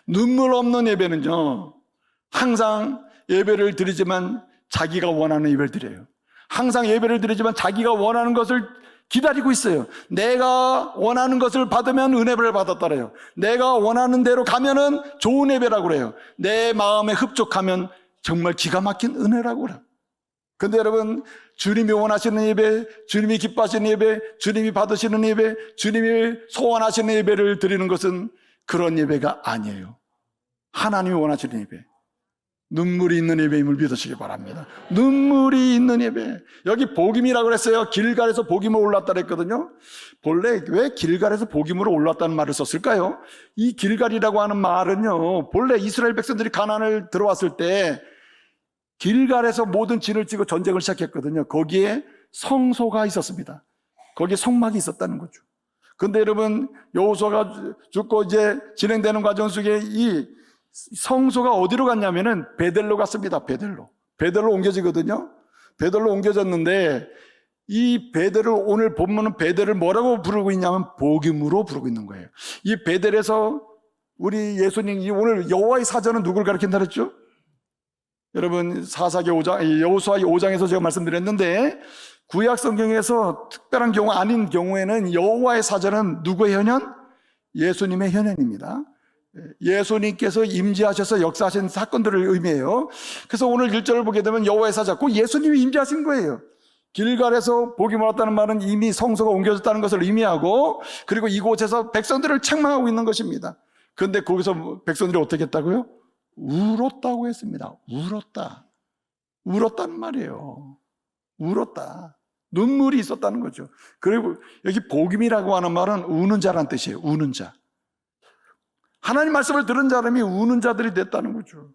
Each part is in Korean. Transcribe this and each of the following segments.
눈물 없는 예배는요, 항상 예배를 드리지만 자기가 원하는 예배를 드려요. 항상 예배를 드리지만 자기가 원하는 것을 기다리고 있어요. 내가 원하는 것을 받으면 은혜를 받았다래요. 내가 원하는 대로 가면은 좋은 예배라고 그래요. 내 마음에 흡족하면 정말 기가 막힌 은혜라고 그래요. 근데 여러분, 주님이 원하시는 예배, 주님이 기뻐하시는 예배, 주님이 받으시는 예배, 주님이 소원하시는 예배를 드리는 것은 그런 예배가 아니에요. 하나님이 원하시는 예배, 눈물이 있는 예배임을 믿으시기 바랍니다. 눈물이 있는 예배. 여기 복임이라고 그랬어요. 길갈에서 복임으로 올랐다 그랬거든요. 본래 왜 길갈에서 복임으로 올랐다는 말을 썼을까요? 이 길갈이라고 하는 말은요, 본래 이스라엘 백성들이 가나안을 들어왔을 때 길갈에서 모든 진을 치고 전쟁을 시작했거든요. 거기에 성소가 있었습니다. 거기에 성막이 있었다는 거죠. 근데 여러분, 여호수아가 죽고 이제 진행되는 과정 속에 이 성소가 어디로 갔냐면은 베델로 갔습니다. 베델로 옮겨지거든요. 베델로 옮겨졌는데 이 베델을, 오늘 본문은 베델을 뭐라고 부르고 있냐면 복임으로 부르고 있는 거예요. 이 베델에서 우리 예수님이 오늘 여호와의 사자는 누구를 가리킨다 그랬죠? 여러분, 사사기 5장, 여호수아 5장에서 제가 말씀드렸는데, 구약 성경에서 특별한 경우 아닌 경우에는 여호와의 사자는 누구의 현현? 예수님의 현현입니다. 예수님께서 임재하셔서 역사하신 사건들을 의미해요. 그래서 오늘 1절을 보게 되면 여호와의 사자, 그 예수님이 임재하신 거예요. 길갈에서 복임을 받았다는 말은 이미 성소가 옮겨졌다는 것을 의미하고, 그리고 이곳에서 백성들을 책망하고 있는 것입니다. 그런데 거기서 백성들이 어떻게 했다고요? 울었다고 했습니다. 울었다는 말이에요. 울었다. 눈물이 있었다는 거죠. 그리고 여기 복임이라고 하는 말은 우는 자란 뜻이에요. 우는 자. 하나님 말씀을 들은 사람이 우는 자들이 됐다는 거죠.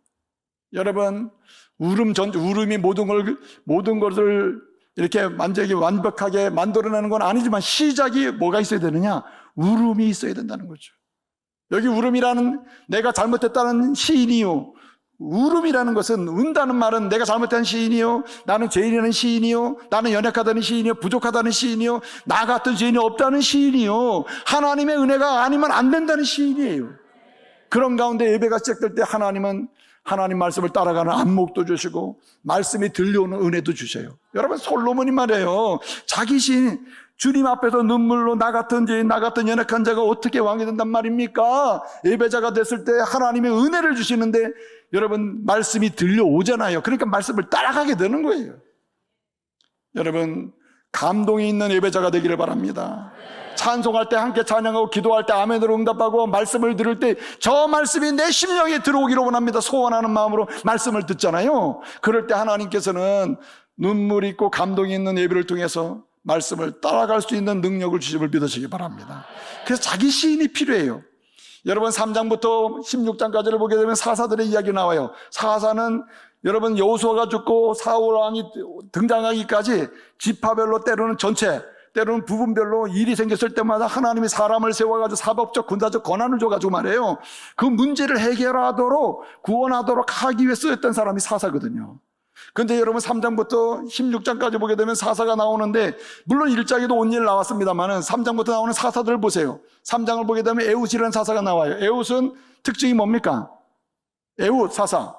여러분, 울음이 모든 것을 이렇게 완벽하게 만들어내는 건 아니지만 시작이 뭐가 있어야 되느냐? 울음이 있어야 된다는 거죠. 여기 울음이라는, 내가 잘못했다는 시인이요, 울음이라는 것은, 운다는 말은 내가 잘못한 시인이요, 나는 죄인이라는 시인이요, 나는 연약하다는 시인이요, 부족하다는 시인이요, 나 같은 죄인이 없다는 시인이요, 하나님의 은혜가 아니면 안 된다는 시인이에요. 그런 가운데 예배가 시작될 때 하나님은 하나님 말씀을 따라가는 안목도 주시고 말씀이 들려오는 은혜도 주셔요. 여러분, 솔로몬이 말해요. 자기 시인, 주님 앞에서 눈물로 나 같은 죄인, 나 같은 연약한 자가 어떻게 왕이 된단 말입니까? 예배자가 됐을 때 하나님의 은혜를 주시는데 여러분, 말씀이 들려오잖아요. 그러니까 말씀을 따라가게 되는 거예요. 여러분, 감동이 있는 예배자가 되기를 바랍니다. 찬송할 때 함께 찬양하고 기도할 때 아멘으로 응답하고 말씀을 들을 때 저 말씀이 내 심령에 들어오기를 원합니다. 소원하는 마음으로 말씀을 듣잖아요. 그럴 때 하나님께서는 눈물이 있고 감동이 있는 예배를 통해서 말씀을 따라갈 수 있는 능력을 주심을 믿으시기 바랍니다. 그래서 자기 시인이 필요해요. 여러분, 3장부터 16장까지를 보게 되면 사사들의 이야기가 나와요. 사사는 여러분, 여호수아가 죽고 사울 왕이 등장하기까지 지파별로, 때로는 전체, 때로는 부분별로 일이 생겼을 때마다 하나님이 사람을 세워가지고 사법적, 군사적 권한을 줘가지고 말해요. 그 문제를 해결하도록, 구원하도록 하기 위해 쓰였던 사람이 사사거든요. 근데 여러분, 3장부터 16장까지 보게 되면 사사가 나오는데, 물론 1장에도 온 일 나왔습니다만 3장부터 나오는 사사들을 보세요. 3장을 보게 되면 에웃이라는 사사가 나와요. 에웃은 특징이 뭡니까? 에웃 사사,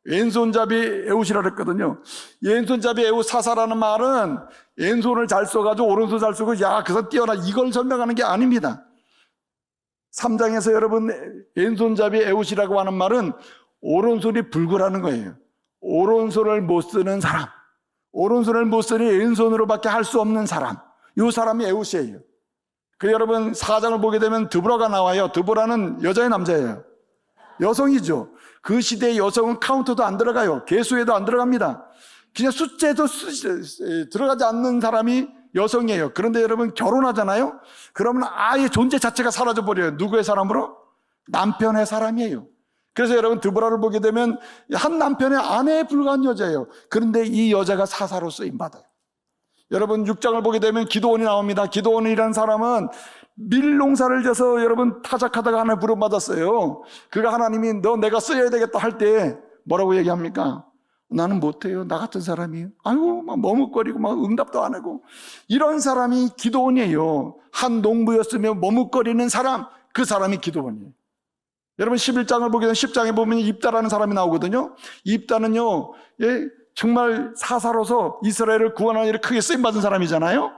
왼손잡이 에웃이라고 했거든요. 왼손잡이 에웃 사사라는 말은 왼손을 잘 써가지고 오른손 잘 쓰고, 야, 그 사람 뛰어나, 이걸 설명하는 게 아닙니다. 3장에서 여러분, 왼손잡이 에웃이라고 하는 말은 오른손이 불구라는 거예요. 오른손을 못 쓰는 사람, 오른손을 못 쓰니 왼손으로밖에 할 수 없는 사람, 이 사람이 에웃이에요. 그 여러분, 4장을 보게 되면 드보라가 나와요. 드보라는 여자의 남자예요. 여성이죠. 그 시대의 여성은 카운터도 안 들어가요. 개수에도 안 들어갑니다. 그냥 숫자에도 들어가지 않는 사람이 여성이에요. 그런데 여러분, 결혼하잖아요. 그러면 아예 존재 자체가 사라져버려요. 누구의 사람으로? 남편의 사람이에요. 그래서 여러분, 드보라를 보게 되면 한 남편의 아내에 불과한 여자예요. 그런데 이 여자가 사사로 쓰임받아요. 여러분, 6장을 보게 되면 기드온이 나옵니다. 기드온이라는 사람은 밀농사를 져서 여러분 타작하다가 하나님 부름받았어요. 그가 하나님이 너 내가 써야 되겠다 할 때 뭐라고 얘기합니까? 나는 못해요. 나 같은 사람이. 아이고, 막 머뭇거리고 막 응답도 안 하고. 이런 사람이 기드온이에요. 한 농부였으면 머뭇거리는 사람, 그 사람이 기드온이에요. 여러분 11장을 보게 되면 10장에 보면 입다라는 사람이 나오거든요. 입다는요, 정말 사사로서 이스라엘을 구원하는 일에 크게 쓰임받은 사람이잖아요.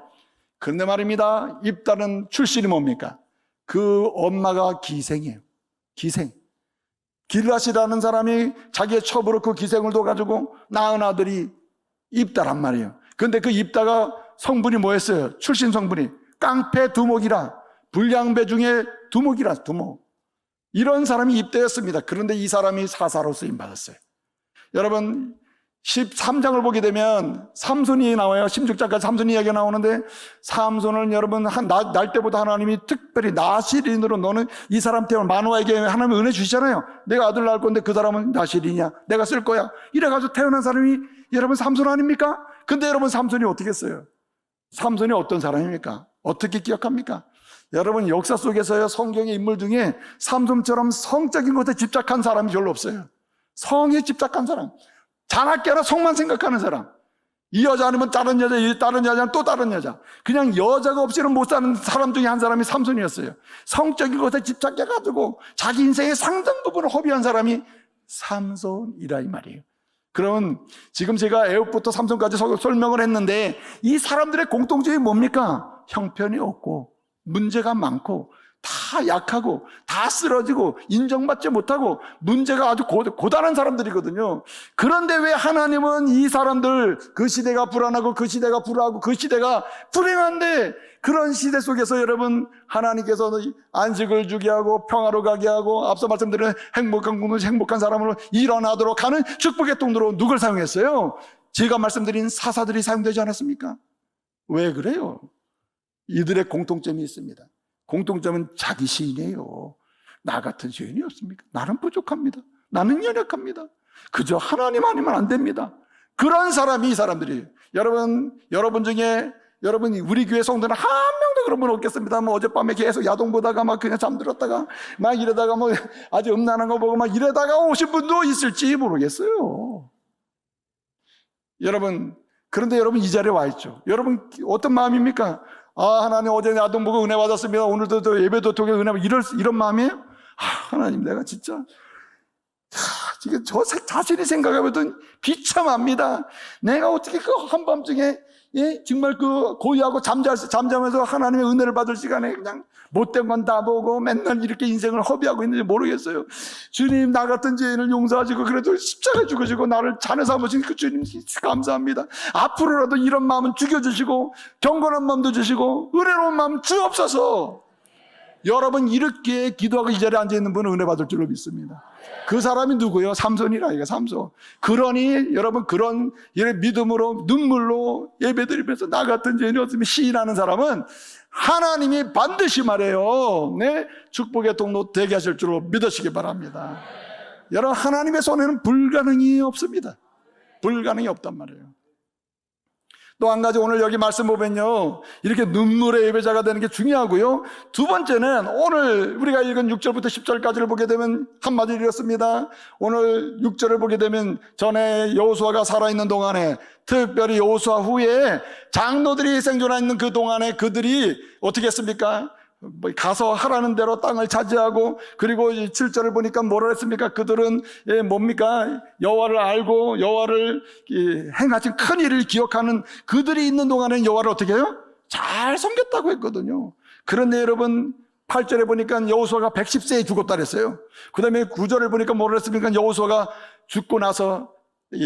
그런데 말입니다, 입다는 출신이 뭡니까? 그 엄마가 기생이에요. 기생. 길앗이라는 사람이 자기의 첩으로 그 기생을 둬가지고 낳은 아들이 입다란 말이에요. 그런데 그 입다가 성분이 뭐였어요? 출신 성분이 깡패 두목이라, 불량배 중에 두목이라, 두목. 이런 사람이 입다였습니다. 그런데 이 사람이 사사로 쓰임받았어요. 여러분 13장을 보게 되면 삼손이 나와요. 16장까지 삼손 이야기가 나오는데, 삼손을 여러분 날 때보다 하나님이 특별히 나시린으로, 너는 이 사람 때문에 마노아에게 하나님이 은혜 주시잖아요. 내가 아들 낳을 건데 그 사람은 나시린이야, 내가 쓸 거야. 이래가지고 태어난 사람이 여러분 삼손 아닙니까? 근데 여러분 삼손이 어떻게 했어요? 삼손이 어떤 사람입니까? 어떻게 기억합니까? 여러분 역사 속에서요, 성경의 인물 중에 삼손처럼 성적인 것에 집착한 사람이 별로 없어요. 성에 집착한 사람, 자나깨나 성만 생각하는 사람. 이 여자 아니면 다른 여자, 다른 여자는 또 다른 여자. 그냥 여자가 없이는 못 사는 사람 중에 한 사람이 삼손이었어요. 성적인 것에 집착해가지고 자기 인생의 상당 부분을 허비한 사람이 삼손이라 이 말이에요. 그러면 지금 제가 애굽부터 삼손까지 설명을 했는데, 이 사람들의 공통점이 뭡니까? 형편이 없고 문제가 많고 다 약하고 다 쓰러지고 인정받지 못하고 문제가 아주 고단한 사람들이거든요. 그런데 왜 하나님은 이 사람들, 그 시대가 불안하고 그 시대가 불화하고 그 시대가 불행한데, 그런 시대 속에서 여러분 하나님께서 안식을 주게 하고 평화로 가게 하고 앞서 말씀드린 행복한 사람으로 일어나도록 하는 축복의 통로로 누굴 사용했어요? 제가 말씀드린 사사들이 사용되지 않았습니까? 왜 그래요? 이들의 공통점이 있습니다. 공통점은 자기 시인이에요. 나 같은 시인이 없습니까? 나는 부족합니다. 나는 연약합니다. 그저 하나님 아니면 안 됩니다. 그런 사람이 이 사람들이에요. 여러분 중에 우리 교회 성도는 한 명도 그런 분 없겠습니다. 어젯밤에 계속 야동 보다가 막 그냥 잠들었다가 막 이러다가 아주 음란한 거 보고 막 이러다가 오신 분도 있을지 모르겠어요. 그런데 여러분 이 자리에 와 있죠. 여러분 어떤 마음입니까? 하나님 어제 야동 보고 은혜 받았습니다. 오늘도 또 예배도 통해 은혜 받았습니다. 이런 마음이에요? 하나님 내가 진짜 지금 저 자신이 생각해보던 비참합니다. 내가 어떻게 그 한밤중에 정말 그 고요하고 잠자면서 하나님의 은혜를 받을 시간에 그냥 못된 건 다 보고 맨날 이렇게 인생을 허비하고 있는지 모르겠어요. 주님, 나 같은 죄인을 용서하시고 그래도 십자가에 죽으시고 나를 자녀 삼으신 그 주님 감사합니다. 앞으로라도 이런 마음은 죽여주시고 경건한 마음도 주시고 은혜로운 마음 주옵소서. 여러분 이렇게 기도하고 이 자리에 앉아있는 분은 은혜 받을 줄로 믿습니다. 그 사람이 누구예요? 삼손이라, 이거 삼손. 그러니 여러분 그런 믿음으로 눈물로 예배드리면서 나 같은 죄인이 없으면 시인하는 사람은 하나님이 반드시 말해요, 축복의 통로 되게 하실 줄로 믿으시기 바랍니다. 여러분 하나님의 손에는 불가능이 없습니다. 불가능이 없단 말이에요. 또 한 가지 오늘 여기 말씀 보면요, 이렇게 눈물의 예배자가 되는 게 중요하고요. 두 번째는 오늘 우리가 읽은 6절부터 10절까지를 보게 되면 한마디로 이렇습니다. 오늘 6절을 보게 되면 전에 여호수아가 살아있는 동안에, 특별히 여호수아 후에 장로들이 생존하는 그 동안에 그들이 어떻게 했습니까? 가서 하라는 대로 땅을 차지하고, 그리고 7절을 보니까 뭐라 했습니까? 그들은 뭡니까? 여호와를 알고 여호와를 행하신 큰 일을 기억하는 그들이 있는 동안에는 여호와를 어떻게 해요? 잘 섬겼다고 했거든요. 그런데 여러분 8절에 보니까 여호수아가 110세에 죽었다 그랬어요. 그 다음에 9절을 보니까 뭐라 했습니까? 여호수아가 죽고 나서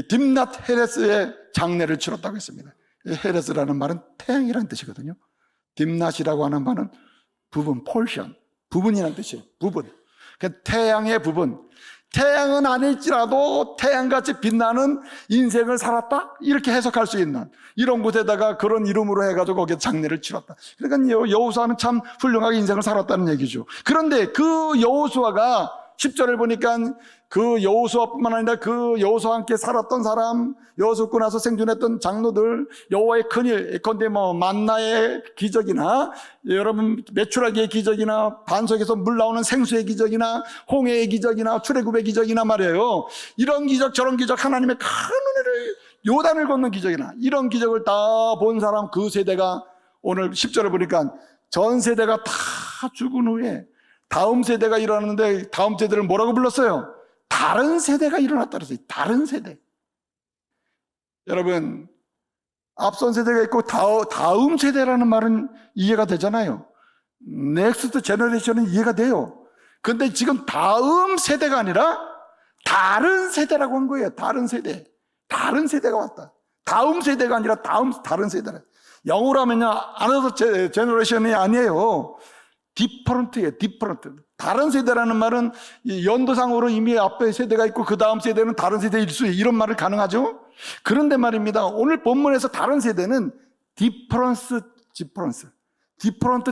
딥낫 헤레스의 장례를 치렀다고 했습니다. 헤레스라는 말은 태양이라는 뜻이거든요. 딥낫이라고 하는 말은 부분, 폴션, 부분이라는 뜻이에요. 부분. 태양의 부분. 태양은 아닐지라도 태양같이 빛나는 인생을 살았다? 이렇게 해석할 수 있는 이런 곳에다가 그런 이름으로 해가지고 거기에 장례를 치렀다. 그러니까 여호수아는 참 훌륭하게 인생을 살았다는 얘기죠. 그런데 그 여호수아가 10절을 보니까 그 여호수아뿐만 아니라 그 여호수아와 함께 살았던 사람, 여호수아 죽고 나서 생존했던 장로들, 여호와의 큰일, 예컨대 만나의 기적이나 여러분 메추라기의 기적이나 반석에서 물 나오는 생수의 기적이나 홍해의 기적이나 출애굽의 기적이나 말이에요. 이런 기적 저런 기적, 하나님의 큰 은혜를, 요단을 걷는 기적이나 이런 기적을 다 본 사람, 그 세대가 오늘 10절을 보니까 전 세대가 다 죽은 후에 다음 세대가 일어났는데 다음 세대를 뭐라고 불렀어요? 다른 세대가 일어났다 그랬어요. 다른 세대. 여러분, 앞선 세대가 있고 다음 세대라는 말은 이해가 되잖아요. 넥스트 제너레이션은 이해가 돼요. 근데 지금 다음 세대가 아니라 다른 세대라고 한 거예요. 다른 세대. 다른 세대가 왔다. 다음 세대가 아니라 다른 세대라. 영어로 하면요, another generation이 아니에요. different예요. different. 다른 세대라는 말은 연도상으로 이미 앞에 세대가 있고 그 다음 세대는 다른 세대일 수, 이런 말을 가능하죠. 그런데 말입니다, 오늘 본문에서 다른 세대는 different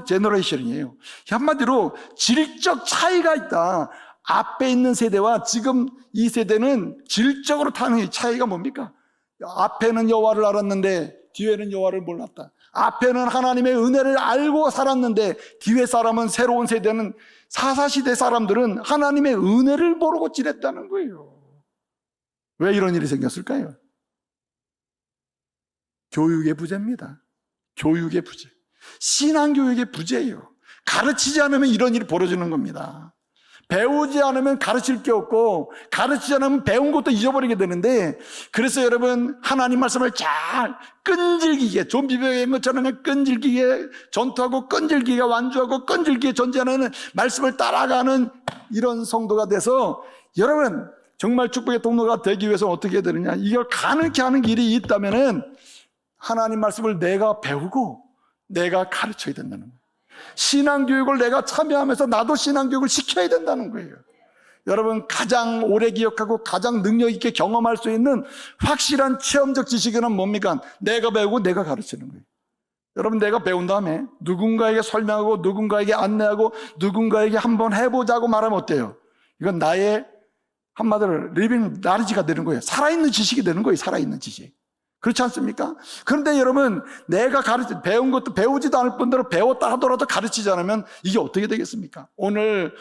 generation이에요. 한마디로 질적 차이가 있다. 앞에 있는 세대와 지금 이 세대는 질적으로 타는 차이가 뭡니까? 앞에는 여호와를 알았는데 뒤에는 여호와를 몰랐다. 앞에는 하나님의 은혜를 알고 살았는데 뒤에 사람은, 새로운 세대는, 사사시대 사람들은 하나님의 은혜를 모르고 지냈다는 거예요. 왜 이런 일이 생겼을까요? 교육의 부재입니다. 교육의 부재. 신앙교육의 부재예요. 가르치지 않으면 이런 일이 벌어지는 겁니다. 배우지 않으면 가르칠 게 없고, 가르치지 않으면 배운 것도 잊어버리게 되는데, 그래서 여러분, 하나님 말씀을 잘 끈질기게, 좀비병인 것처럼 끈질기게 전투하고 끈질기게 완주하고 끈질기게 전쟁하는 말씀을 따라가는 이런 성도가 돼서, 여러분 정말 축복의 통로가 되기 위해서 어떻게 해야 되느냐, 이걸 가능케 하는 길이 있다면은 하나님 말씀을 내가 배우고 내가 가르쳐야 된다는 거예요. 신앙교육을 내가 참여하면서 나도 신앙교육을 시켜야 된다는 거예요. 여러분, 가장 오래 기억하고 가장 능력 있게 경험할 수 있는 확실한 체험적 지식은 뭡니까? 내가 배우고 내가 가르치는 거예요. 여러분, 내가 배운 다음에 누군가에게 설명하고 누군가에게 안내하고 누군가에게 한번 해보자고 말하면 어때요? 이건 나의 한마디로 리빙 나리지가 되는 거예요. 살아있는 지식이 되는 거예요. 살아있는 지식. 그렇지 않습니까? 그런데 여러분, 내가 배운 것도 배우지도 않을 뿐더러 배웠다 하더라도 가르치지 않으면 이게 어떻게 되겠습니까? 오늘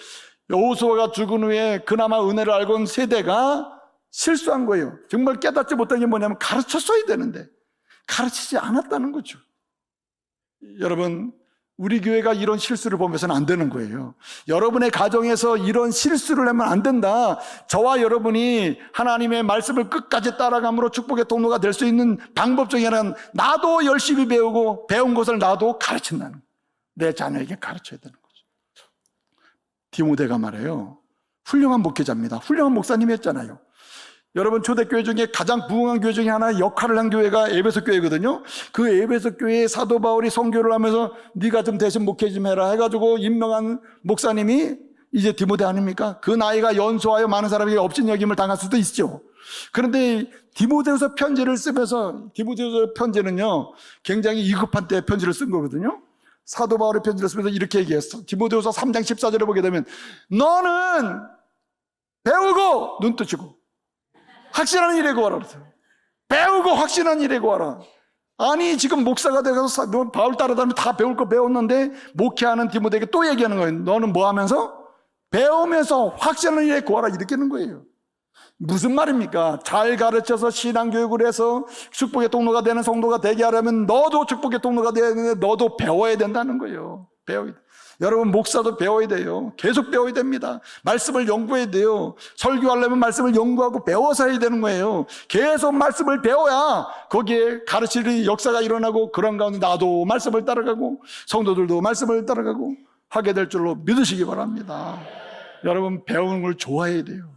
여호수아가 죽은 후에 그나마 은혜를 알고 온 세대가 실수한 거예요. 정말 깨닫지 못한 게 뭐냐면 가르쳤어야 되는데 가르치지 않았다는 거죠. 여러분, 우리 교회가 이런 실수를 보면서는 안 되는 거예요. 여러분의 가정에서 이런 실수를 하면 안 된다. 저와 여러분이 하나님의 말씀을 끝까지 따라감으로 축복의 통로가 될 수 있는 방법 중에 하나는 나도 열심히 배우고 배운 것을 나도 가르친다는 거예요. 내 자녀에게 가르쳐야 되는 거죠. 디모데가 말해요. 훌륭한 목회자입니다. 훌륭한 목사님이었잖아요. 여러분, 초대교회 중에 가장 부흥한 교회 중에 하나 역할을 한 교회가 에베소 교회거든요. 그 에베소 교회에 사도 바울이 선교를 하면서 네가 좀 대신 목회 좀 해라 해가지고 임명한 목사님이 이제 디모데 아닙니까? 그 나이가 연소하여 많은 사람에게 업신여김을 당할 수도 있죠. 그런데 디모데후서 편지를 쓰면서, 디모데후서 편지는요 굉장히 위급한 때 편지를 쓴 거거든요. 사도 바울의 편지를 쓰면서 이렇게 얘기했어. 디모데후서 3장 14절에 보게 되면 너는 배우고 눈 뜨시고 확신하는 일에 구하라 그랬어요. 배우고 확신하는 일에 구하라. 아니, 지금 목사가 돼서 바울 따라다니면 다 배울 거 배웠는데 목회하는 디모데에게 또 얘기하는 거예요. 너는 뭐 하면서? 배우면서 확신하는 일에 구하라, 이렇게 하는 거예요. 무슨 말입니까? 잘 가르쳐서 신앙교육을 해서 축복의 통로가 되는 성도가 되게 하려면 너도 축복의 통로가 되어야 되는데 너도 배워야 된다는 거예요. 배워야 돼. 여러분, 목사도 배워야 돼요. 계속 배워야 됩니다. 말씀을 연구해야 돼요. 설교하려면 말씀을 연구하고 배워서 해야 되는 거예요. 계속 말씀을 배워야 거기에 가르칠 역사가 일어나고, 그런 가운데 나도 말씀을 따라가고 성도들도 말씀을 따라가고 하게 될 줄로 믿으시기 바랍니다. 여러분, 배우는 걸 좋아해야 돼요.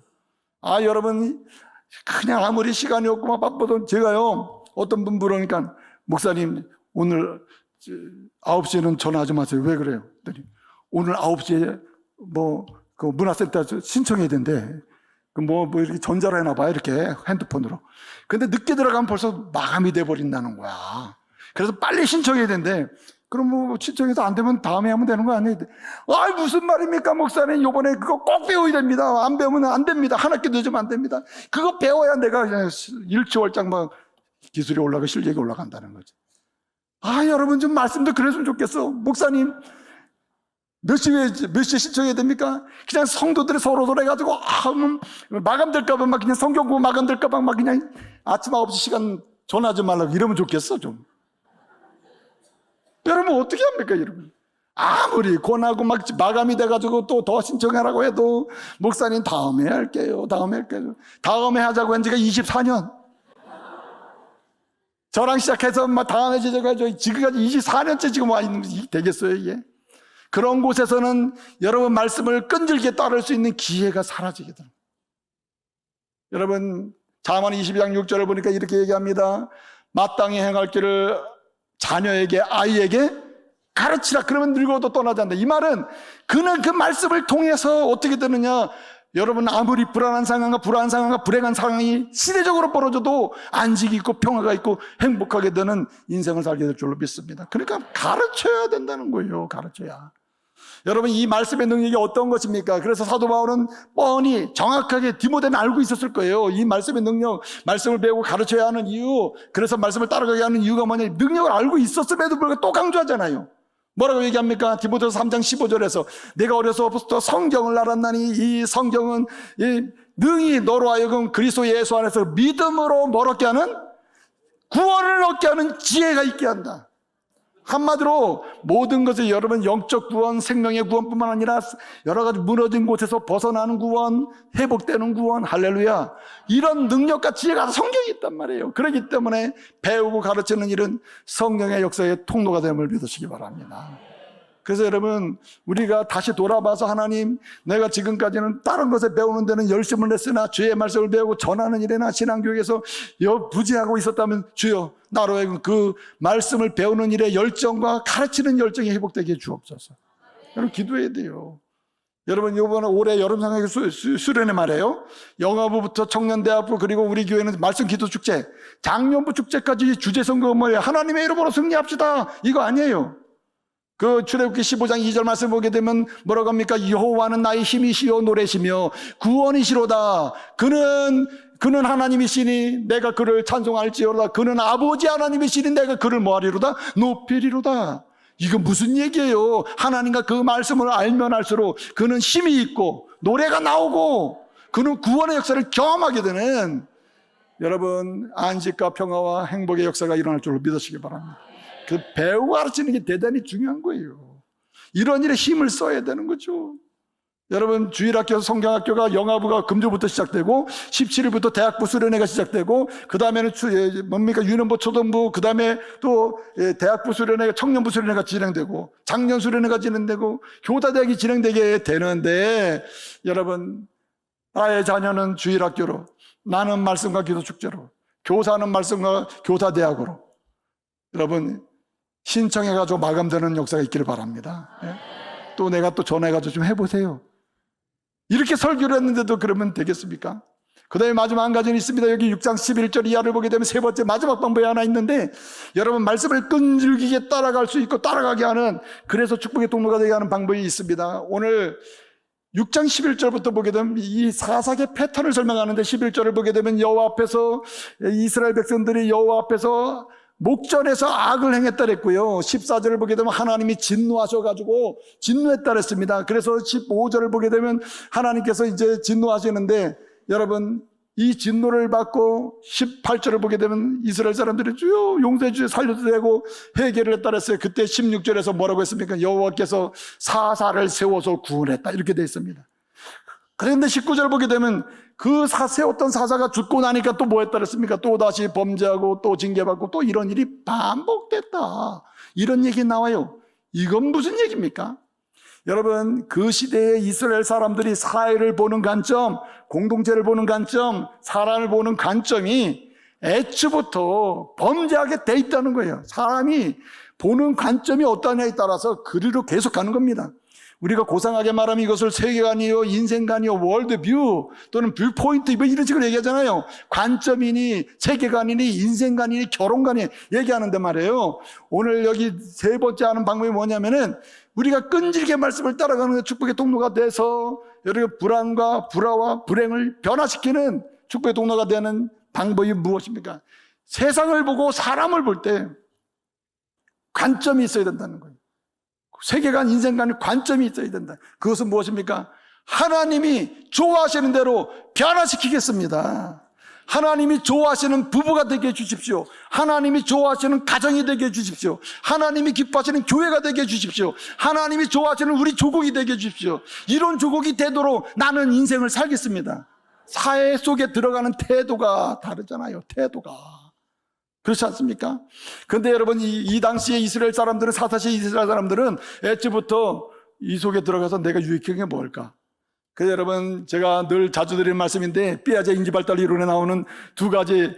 여러분, 그냥 아무리 시간이 없고 막 바빠도, 제가요 어떤 분 부르니까 목사님 오늘 9시에는 전화하지 마세요. 왜 그래요? 오늘 9시에 그 문화센터 신청해야 된대. 이렇게 전자로 해놔봐요. 이렇게 핸드폰으로. 근데 늦게 들어가면 벌써 마감이 돼버린다는 거야. 그래서 빨리 신청해야 된대. 그럼 신청해서 안 되면 다음에 하면 되는 거 아니에요? 무슨 말입니까, 목사님? 요번에 그거 꼭 배워야 됩니다. 안 배우면 안 됩니다. 한 학기 늦으면 안 됩니다. 그거 배워야 내가 그냥 일취월장 기술이 올라가고 실력이 올라간다는 거죠. 여러분, 좀 말씀도 그랬으면 좋겠어. 목사님, 몇 시에 신청해야 됩니까? 그냥 성도들이 서로 해가지고, 마감될까봐 그냥 성경 공부 마감될까봐 그냥 아침 9시 시간 전화하지 말라고 이러면 좋겠어, 좀. 여러분, 어떻게 합니까, 여러분? 아무리 권하고 막 마감이 돼가지고 또 더 신청하라고 해도 목사님 다음에 할게요. 다음에 하자고 한 지가 24년. 저랑 시작해서 막 다음에 지져가지고 지금까지 24년째 지금 와 있는 게 되겠어요, 이게? 그런 곳에서는 여러분 말씀을 끈질기게 따를 수 있는 기회가 사라지게 됩니다. 여러분 잠언 22장 6절을 보니까 이렇게 얘기합니다. 마땅히 행할 길을 자녀에게, 아이에게 가르치라. 그러면 늙어도 떠나지 않는다. 이 말은 그는 그 말씀을 통해서 어떻게 되느냐, 여러분 아무리 불안한 상황과 불행한 상황이 시대적으로 벌어져도 안식이 있고 평화가 있고 행복하게 되는 인생을 살게 될 줄로 믿습니다. 그러니까 가르쳐야 된다는 거예요. 가르쳐야. 여러분 이 말씀의 능력이 어떤 것입니까? 그래서 사도 바울은 뻔히 정확하게 디모데는 알고 있었을 거예요. 이 말씀의 능력, 말씀을 배우고 가르쳐야 하는 이유, 그래서 말씀을 따라가게 하는 이유가 뭐냐, 능력을 알고 있었음에도 불구하고 또 강조하잖아요. 뭐라고 얘기합니까? 디모데서 3장 15절에서 내가 어려서부터 성경을 알았나니 이 성경은 능히 너로 하여금 그리스도 예수 안에서 믿음으로 뭘 얻게 하는, 구원을 얻게 하는 지혜가 있게 한다. 한마디로 모든 것을 여러분 영적 구원, 생명의 구원뿐만 아니라 여러 가지 무너진 곳에서 벗어나는 구원, 회복되는 구원, 할렐루야, 이런 능력과 지혜가 성경에 있단 말이에요. 그렇기 때문에 배우고 가르치는 일은 성령의 역사의 통로가 됨을 믿으시기 바랍니다. 그래서 여러분 우리가 다시 돌아봐서 하나님, 내가 지금까지는 다른 것에 배우는 데는 열심을 냈으나 주의 말씀을 배우고 전하는 일이나 신앙교육에서 부재하고 있었다면 주여 나로 하여금 그 말씀을 배우는 일에 열정과 가르치는 열정이 회복되게 해 주옵소서. 여러분 기도해야 돼요. 여러분 이번에 올해 여름상학 수련회 말이에요. 영화부부터 청년대학부 그리고 우리 교회는 말씀 기도 축제, 작년부 축제까지 주제 선거 뭐예요? 하나님의 이름으로 승리합시다. 이거 아니에요. 그 출애굽기 15장 2절 말씀 보게 되면 뭐라고 합니까? 여호와는 나의 힘이시요 노래시며 구원이시로다. 그는 하나님이시니 내가 그를 찬송할지어다. 그는 아버지 하나님이시니 내가 그를 뭐하리로다? 높이리로다. 이거 무슨 얘기예요? 하나님과 그 말씀을 알면 알수록 그는 힘이 있고 노래가 나오고 그는 구원의 역사를 경험하게 되는, 여러분 안식과 평화와 행복의 역사가 일어날 줄로 믿으시기 바랍니다. 그 배우고 가르치는 게 대단히 중요한 거예요. 이런 일에 힘을 써야 되는 거죠. 여러분 주일학교, 성경학교가 영아부가 금주부터 시작되고 17일부터 대학부 수련회가 시작되고 그 다음에는 뭡니까 유년부, 초등부, 그 다음에 또 대학부 수련회가, 청년부 수련회가 진행되고 작년 수련회가 진행되고 교사대학이 진행되게 되는데, 여러분 나의 자녀는 주일학교로, 나는 말씀과 기도 축제로, 교사는 말씀과 교사대학으로 여러분 신청해가지고 마감되는 역사가 있기를 바랍니다. 또 내가 또 전화해가지고 좀 해보세요. 이렇게 설교를 했는데도 그러면 되겠습니까? 그 다음에 마지막 한 가지는 있습니다. 여기 6장 11절 이하를 보게 되면 세 번째 마지막 방법이 하나 있는데, 여러분 말씀을 끈질기게 따라갈 수 있고 따라가게 하는, 그래서 축복의 통로가 되게 하는 방법이 있습니다. 오늘 6장 11절부터 보게 되면 이 사사의 패턴을 설명하는데, 11절을 보게 되면 여호와 앞에서 이스라엘 백성들이 여호와 앞에서 목전에서 악을 행했다 그랬고요. 14절을 보게 되면 하나님이 진노하셔가지고 진노했다 그랬습니다. 그래서 15절을 보게 되면 하나님께서 이제 진노하시는데, 여러분 이 진노를 받고 18절을 보게 되면 이스라엘 사람들이 주여 용서해 주여 살려도 되고 회개를 했다 그랬어요. 그때 16절에서 뭐라고 했습니까? 여호와께서 사사를 세워서 구원했다 이렇게 되어 있습니다. 그런데 19절 보게 되면 그 세웠던 사사가 죽고 나니까 또 뭐 했다 그랬습니까? 또 다시 범죄하고 또 징계받고 또 이런 일이 반복됐다, 이런 얘기 나와요. 이건 무슨 얘기입니까? 여러분 그 시대의 이스라엘 사람들이 사회를 보는 관점, 공동체를 보는 관점, 사람을 보는 관점이 애초부터 범죄하게 돼 있다는 거예요. 사람이 보는 관점이 어떠냐에 따라서 그리로 계속 가는 겁니다. 우리가 고상하게 말하면 이것을 세계관이요, 인생관이요, 월드뷰 또는 뷰포인트 이런 식으로 얘기하잖아요. 관점이니 세계관이니 인생관이니 결혼관이 얘기하는데 말이에요. 오늘 여기 세 번째 하는 방법이 뭐냐면은 우리가 끈질게 말씀을 따라가는 축복의 통로가 돼서 여러분 불안과 불화와 불행을 변화시키는 축복의 통로가 되는 방법이 무엇입니까? 세상을 보고 사람을 볼 때 관점이 있어야 된다는 거예요. 세계관, 인생관의 관점이 있어야 된다. 그것은 무엇입니까? 하나님이 좋아하시는 대로 변화시키겠습니다. 하나님이 좋아하시는 부부가 되게 해주십시오. 하나님이 좋아하시는 가정이 되게 해주십시오. 하나님이 기뻐하시는 교회가 되게 해주십시오. 하나님이 좋아하시는 우리 조국이 되게 해주십시오. 이런 조국이 되도록 나는 인생을 살겠습니다. 사회 속에 들어가는 태도가 다르잖아요. 태도가. 그렇지 않습니까? 근데 여러분, 이 당시에 이스라엘 사람들은, 사사시의 이스라엘 사람들은 애초부터 이 속에 들어가서 내가 유익한 게 뭘까? 그래서 여러분, 제가 늘 자주 드리는 말씀인데, 삐아제 인지발달 이론에 나오는 두 가지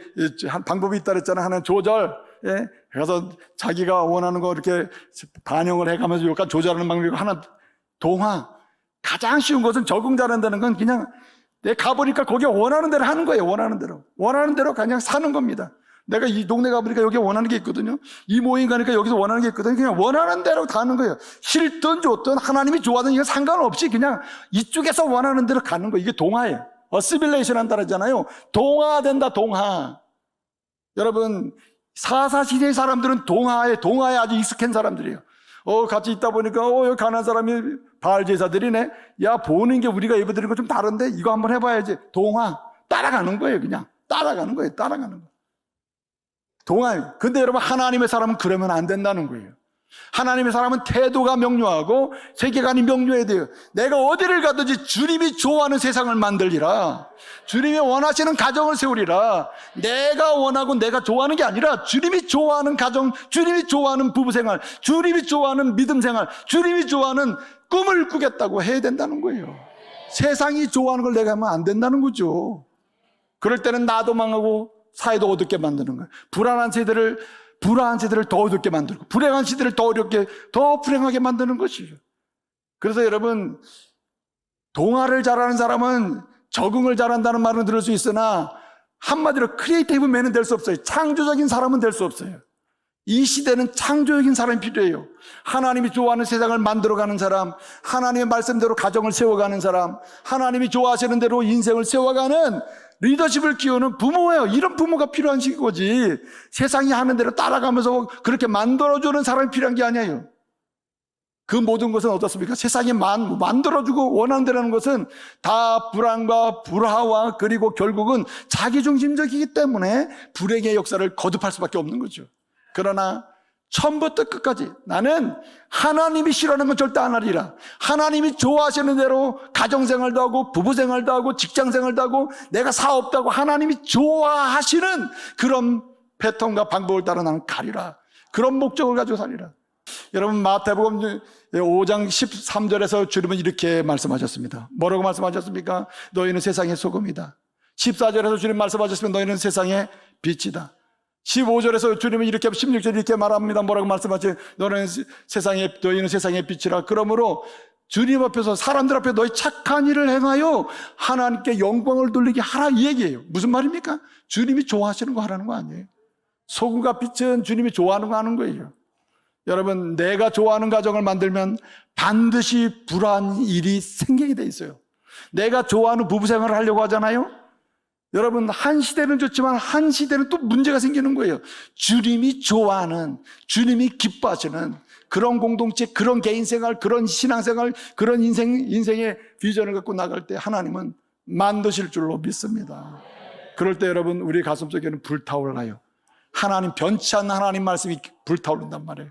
방법이 있다 그랬잖아요. 하나는 조절, 예? 그래서 자기가 원하는 거 이렇게 반영을 해가면서 약간 조절하는 방법이고, 하나 동화. 가장 쉬운 것은 적응 잘한다는 건 그냥 내가 가보니까 거기에 원하는 대로 하는 거예요. 원하는 대로. 원하는 대로 그냥 사는 겁니다. 내가 이 동네 가보니까 여기 원하는 게 있거든요. 이 모임 가니까 여기서 원하는 게 있거든요. 그냥 원하는 대로 다 하는 거예요. 싫든 좋든 하나님이 좋아하든 이건 상관없이 그냥 이쪽에서 원하는 대로 가는 거예요. 이게 동화예요. 어시밀레이션 한다 그러잖아요. 동화된다, 동화. 여러분, 사사시대 사람들은 동화에 아주 익숙한 사람들이에요. 같이 있다 보니까, 여기 가난 사람이 바알 제사들이네. 야, 보는 게 우리가 예배드리는 거 좀 다른데? 이거 한번 해봐야지. 동화. 따라가는 거예요, 그냥. 따라가는 거예요, 따라가는 거. 동화예요. 근데 여러분, 하나님의 사람은 그러면 안 된다는 거예요. 하나님의 사람은 태도가 명료하고 세계관이 명료해야 돼요. 내가 어디를 가든지 주님이 좋아하는 세상을 만들리라. 주님이 원하시는 가정을 세우리라. 내가 원하고 내가 좋아하는 게 아니라 주님이 좋아하는 가정, 주님이 좋아하는 부부생활, 주님이 좋아하는 믿음생활, 주님이 좋아하는 꿈을 꾸겠다고 해야 된다는 거예요. 세상이 좋아하는 걸 내가 하면 안 된다는 거죠. 그럴 때는 나도 망하고 사회도 어둡게 만드는 거예요. 불안한 세대를 더 어둡게 만들고, 불행한 시대를 더 어렵게, 더 불행하게 만드는 것이죠. 그래서 여러분, 동화를 잘하는 사람은 적응을 잘한다는 말은 들을 수 있으나, 한마디로 크리에이티브 맨은 될 수 없어요. 창조적인 사람은 될 수 없어요. 이 시대는 창조적인 사람이 필요해요. 하나님이 좋아하는 세상을 만들어가는 사람, 하나님의 말씀대로 가정을 세워가는 사람, 하나님이 좋아하시는 대로 인생을 세워가는 리더십을 키우는 부모예요. 이런 부모가 필요한 거지. 세상이 하는 대로 따라가면서 그렇게 만들어주는 사람이 필요한 게 아니에요. 그 모든 것은 어떻습니까? 세상이 만들어주고 원하는 대로 하는 것은 다 불안과 불화와 그리고 결국은 자기중심적이기 때문에 불행의 역사를 거듭할 수밖에 없는 거죠. 그러나 처음부터 끝까지 나는 하나님이 싫어하는 건 절대 안 하리라. 하나님이 좋아하시는 대로 가정생활도 하고 부부생활도 하고 직장생활도 하고 내가 사업도 하고 하나님이 좋아하시는 그런 패턴과 방법을 따라 나는 가리라. 그런 목적을 가지고 살리라. 여러분, 마태복음 5장 13절에서 주님은 이렇게 말씀하셨습니다. 뭐라고 말씀하셨습니까? 너희는 세상의 소금이다. 14절에서 주님 말씀하셨으면 너희는 세상의 빛이다. 15절에서 주님은 이렇게 16절 이렇게 말합니다. 뭐라고 말씀하세요? 너희는 세상의 빛이라. 그러므로 주님 앞에서 사람들 앞에 너희 착한 일을 행하여 하나님께 영광을 돌리게 하라, 이 얘기예요. 무슨 말입니까? 주님이 좋아하시는 거 하라는 거 아니에요. 소금과 빛은 주님이 좋아하는 거 하는 거예요. 여러분, 내가 좋아하는 가정을 만들면 반드시 불안한 일이 생기게 돼 있어요. 내가 좋아하는 부부생활을 하려고 하잖아요. 여러분, 한 시대는 좋지만 한 시대는 또 문제가 생기는 거예요. 주님이 좋아하는, 주님이 기뻐하시는 그런 공동체, 그런 개인생활, 그런 신앙생활, 그런 인생의 비전을 갖고 나갈 때 하나님은 만드실 줄로 믿습니다. 그럴 때 여러분, 우리 가슴속에는 불타올라요. 하나님, 변치 않는 하나님 말씀이 불타오른단 말이에요.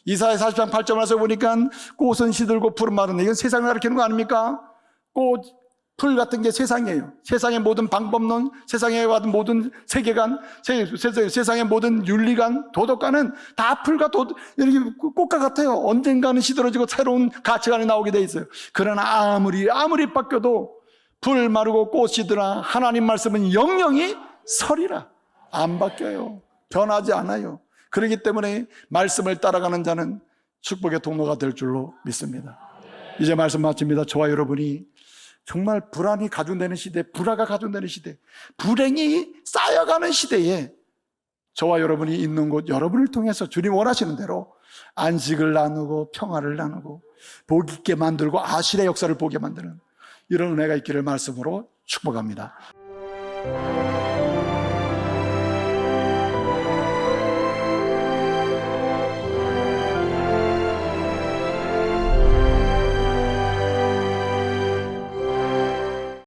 이사야 40장 8절에서 보니까 꽃은 시들고 푸른 마른, 이건 세상을 가리키는 거 아닙니까? 풀 같은 게 세상이에요. 세상의 모든 방법론, 세상에 받은 모든 세계관, 세상의 모든 윤리관, 도덕관은 다 풀과 이렇게 꽃과 같아요. 언젠가는 시들어지고 새로운 가치관이 나오게 돼 있어요. 그러나 아무리 바뀌어도 풀 마르고 꽃 시드나 하나님 말씀은 영영이 서리라. 안 바뀌어요. 변하지 않아요. 그렇기 때문에 말씀을 따라가는 자는 축복의 통로가 될 줄로 믿습니다. 이제 말씀 마칩니다. 저와 여러분이 정말 불안이 가중되는 시대, 불화가 가중되는 시대, 불행이 쌓여가는 시대에 저와 여러분이 있는 곳, 여러분을 통해서 주님 원하시는 대로 안식을 나누고 평화를 나누고 복 있게 만들고 아실의 역사를 보게 만드는 이런 은혜가 있기를 말씀으로 축복합니다.